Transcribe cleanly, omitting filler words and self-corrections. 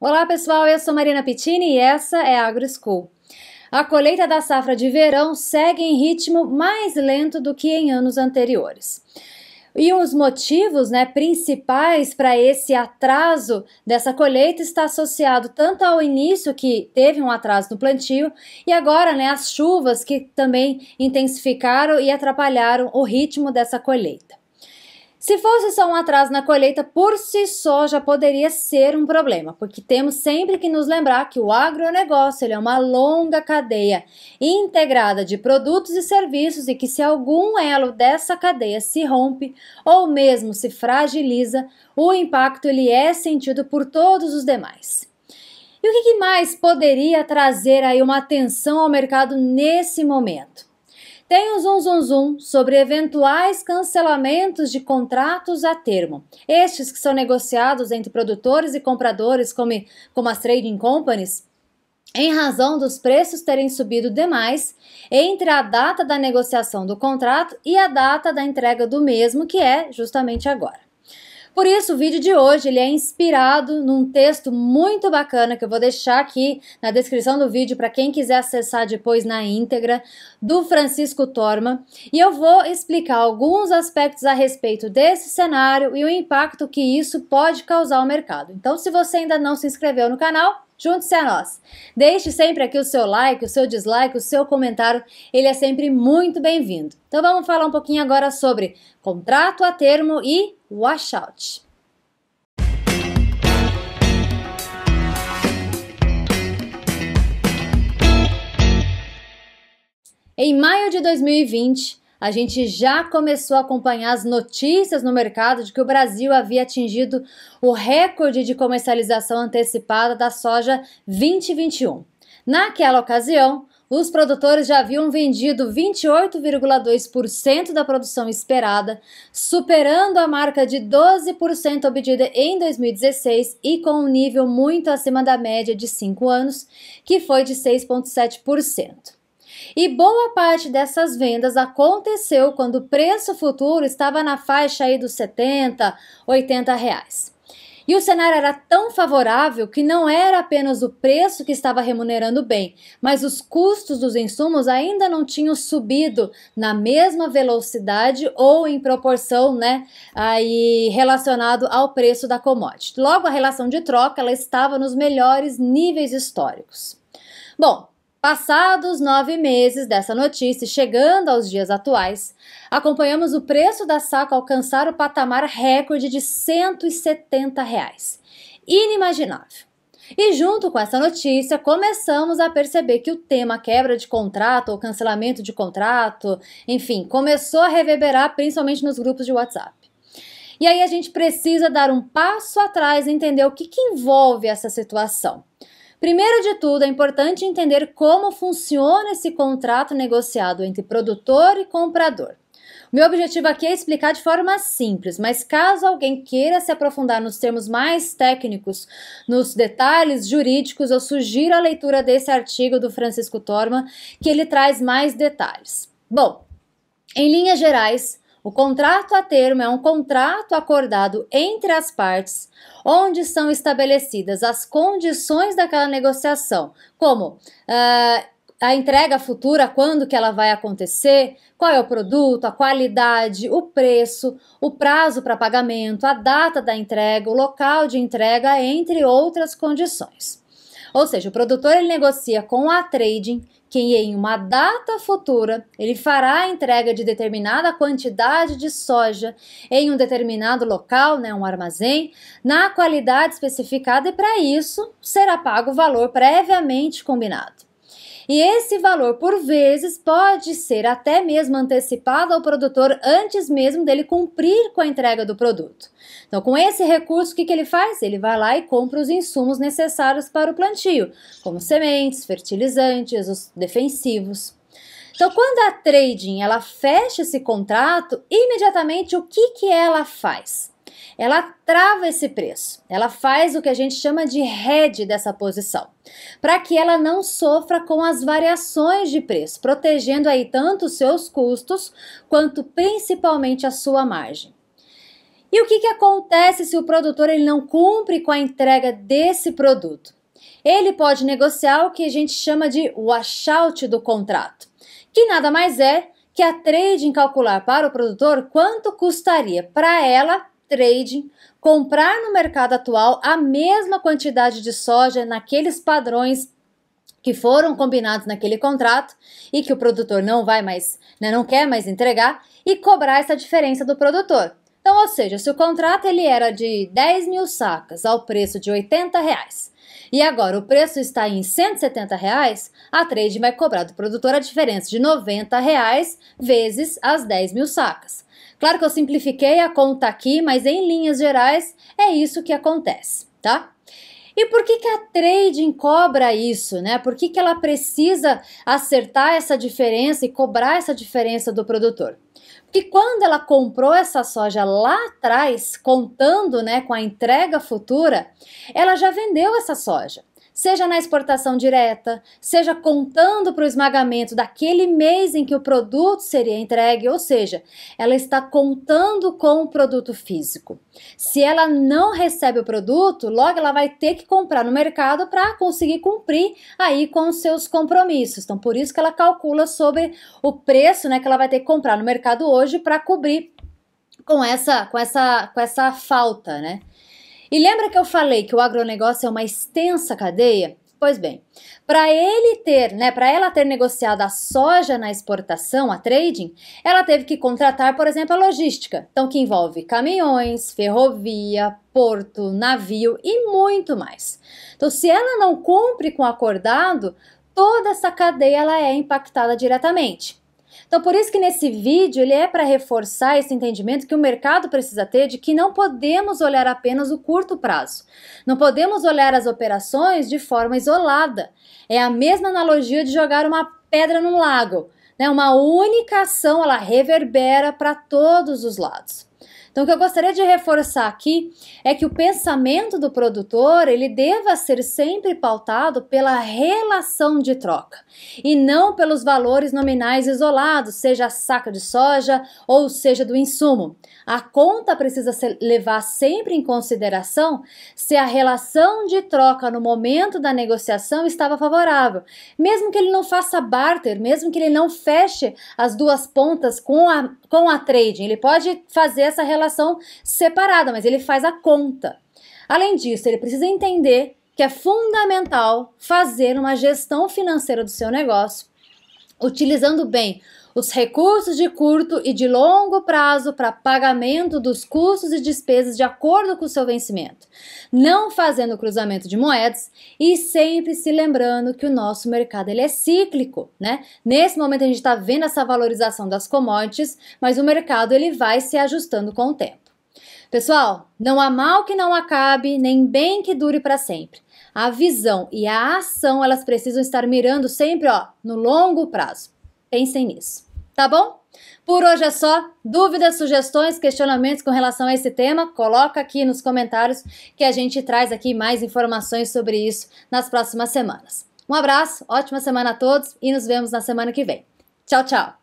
Olá pessoal, eu sou Marina Pittini e essa é a AgroSchool. A colheita da safra de verão segue em ritmo mais lento do que em anos anteriores. E os motivos principais para esse atraso dessa colheita está associado tanto ao início, que teve um atraso no plantio, e agora as chuvas que também intensificaram e atrapalharam o ritmo dessa colheita. Se fosse só um atraso na colheita, por si só já poderia ser um problema, porque temos sempre que nos lembrar que o agronegócio é uma longa cadeia integrada de produtos e serviços e que se algum elo dessa cadeia se rompe ou mesmo se fragiliza, o impacto é sentido por todos os demais. E o que mais poderia trazer aí uma atenção ao mercado nesse momento? Tem um zoom sobre eventuais cancelamentos de contratos a termo. Estes que são negociados entre produtores e compradores, como as trading companies, em razão dos preços terem subido demais entre a data da negociação do contrato e a data da entrega do mesmo, que é justamente agora. Por isso, o vídeo de hoje é inspirado num texto muito bacana que eu vou deixar aqui na descrição do vídeo para quem quiser acessar depois na íntegra, do Francisco Torma, e eu vou explicar alguns aspectos a respeito desse cenário e o impacto que isso pode causar ao mercado. Então, se você ainda não se inscreveu no canal, junte-se a nós. Deixe sempre aqui o seu like, o seu dislike, o seu comentário, ele é sempre muito bem-vindo. Então vamos falar um pouquinho agora sobre contrato a termo e washout. Em maio de 2020, a gente já começou a acompanhar as notícias no mercado de que o Brasil havia atingido o recorde de comercialização antecipada da soja 2021. Naquela ocasião, os produtores já haviam vendido 28,2% da produção esperada, superando a marca de 12% obtida em 2016 e com um nível muito acima da média de 5 anos, que foi de 6,7%. E boa parte dessas vendas aconteceu quando o preço futuro estava na faixa aí dos R$70, R$80. E o cenário era tão favorável que não era apenas o preço que estava remunerando bem, mas os custos dos insumos ainda não tinham subido na mesma velocidade ou em proporção, aí relacionado ao preço da commodity. Logo, a relação de troca ela estava nos melhores níveis históricos. Bom, passados 9 meses dessa notícia, chegando aos dias atuais, acompanhamos o preço da saca alcançar o patamar recorde de R$170. Inimaginável. E junto com essa notícia, começamos a perceber que o tema quebra de contrato ou cancelamento de contrato, enfim, começou a reverberar principalmente nos grupos de WhatsApp. E aí a gente precisa dar um passo atrás e entender o que envolve essa situação. Primeiro de tudo, é importante entender como funciona esse contrato negociado entre produtor e comprador. O meu objetivo aqui é explicar de forma simples, mas caso alguém queira se aprofundar nos termos mais técnicos, nos detalhes jurídicos, eu sugiro a leitura desse artigo do Francisco Torma, que ele traz mais detalhes. Bom, em linhas gerais, o contrato a termo é um contrato acordado entre as partes, onde são estabelecidas as condições daquela negociação, como a entrega futura, quando que ela vai acontecer, qual é o produto, a qualidade, o preço, o prazo para pagamento, a data da entrega, o local de entrega, entre outras condições. Ou seja, o produtor ele negocia com a trading que em uma data futura ele fará a entrega de determinada quantidade de soja em um determinado local, um armazém, na qualidade especificada e para isso será pago o valor previamente combinado. E esse valor, por vezes, pode ser até mesmo antecipado ao produtor antes mesmo dele cumprir com a entrega do produto. Então, com esse recurso, o que ele faz? Ele vai lá e compra os insumos necessários para o plantio, como sementes, fertilizantes, os defensivos. Então, quando a trading ela fecha esse contrato, imediatamente o que ela faz? Ela trava esse preço, ela faz o que a gente chama de hedge dessa posição, para que ela não sofra com as variações de preço, protegendo aí tanto os seus custos, quanto principalmente a sua margem. E o que acontece se o produtor ele não cumpre com a entrega desse produto? Ele pode negociar o que a gente chama de washout do contrato, que nada mais é que a trading calcular para o produtor quanto custaria para ela, trading, comprar no mercado atual a mesma quantidade de soja naqueles padrões que foram combinados naquele contrato e que o produtor não vai mais, não quer mais entregar, e cobrar essa diferença do produtor. Então, ou seja, se o contrato ele era de 10 mil sacas ao preço de R$80 e agora o preço está em R$170, a trade vai cobrar do produtor a diferença de R$90 vezes as 10 mil sacas. Claro que eu simplifiquei a conta aqui, mas em linhas gerais é isso que acontece, tá? E por que a trading cobra isso, né? Por que ela precisa acertar essa diferença e cobrar essa diferença do produtor? Porque quando ela comprou essa soja lá atrás, contando, né, com a entrega futura, ela já vendeu essa soja. Seja na exportação direta, seja contando para o esmagamento daquele mês em que o produto seria entregue, ou seja, ela está contando com o produto físico. Se ela não recebe o produto, logo ela vai ter que comprar no mercado para conseguir cumprir aí com os seus compromissos. Então, por isso que ela calcula sobre o preço, né, que ela vai ter que comprar no mercado hoje para cobrir com essa falta, né? E lembra que eu falei que o agronegócio é uma extensa cadeia? Pois bem, para ela ter negociado a soja na exportação, a trading, ela teve que contratar, por exemplo, a logística, então que envolve caminhões, ferrovia, porto, navio e muito mais. Então, se ela não cumpre com o acordado, toda essa cadeia ela é impactada diretamente. Então, por isso que nesse vídeo ele é para reforçar esse entendimento que o mercado precisa ter de que não podemos olhar apenas o curto prazo. Não podemos olhar as operações de forma isolada. É a mesma analogia de jogar uma pedra num lago, né? Uma única ação, ela reverbera para todos os lados. Então, o que eu gostaria de reforçar aqui é que o pensamento do produtor, ele deva ser sempre pautado pela relação de troca e não pelos valores nominais isolados, seja a saca de soja ou seja do insumo. A conta precisa levar sempre em consideração se a relação de troca no momento da negociação estava favorável. Mesmo que ele não faça barter, mesmo que ele não feche as duas pontas com a trading, ele pode fazer essa relação separada, mas ele faz a conta. Além disso, ele precisa entender que é fundamental fazer uma gestão financeira do seu negócio, utilizando bem os recursos de curto e de longo prazo para pagamento dos custos e despesas de acordo com o seu vencimento, não fazendo cruzamento de moedas e sempre se lembrando que o nosso mercado ele é cíclico, né? Nesse momento a gente está vendo essa valorização das commodities, mas o mercado ele vai se ajustando com o tempo. Pessoal, não há mal que não acabe, nem bem que dure para sempre. A visão e a ação elas precisam estar mirando sempre, no longo prazo. Pensem nisso, tá bom? Por hoje é só. Dúvidas, sugestões, questionamentos com relação a esse tema, coloca aqui nos comentários que a gente traz aqui mais informações sobre isso nas próximas semanas. Um abraço, ótima semana a todos e nos vemos na semana que vem. Tchau, tchau!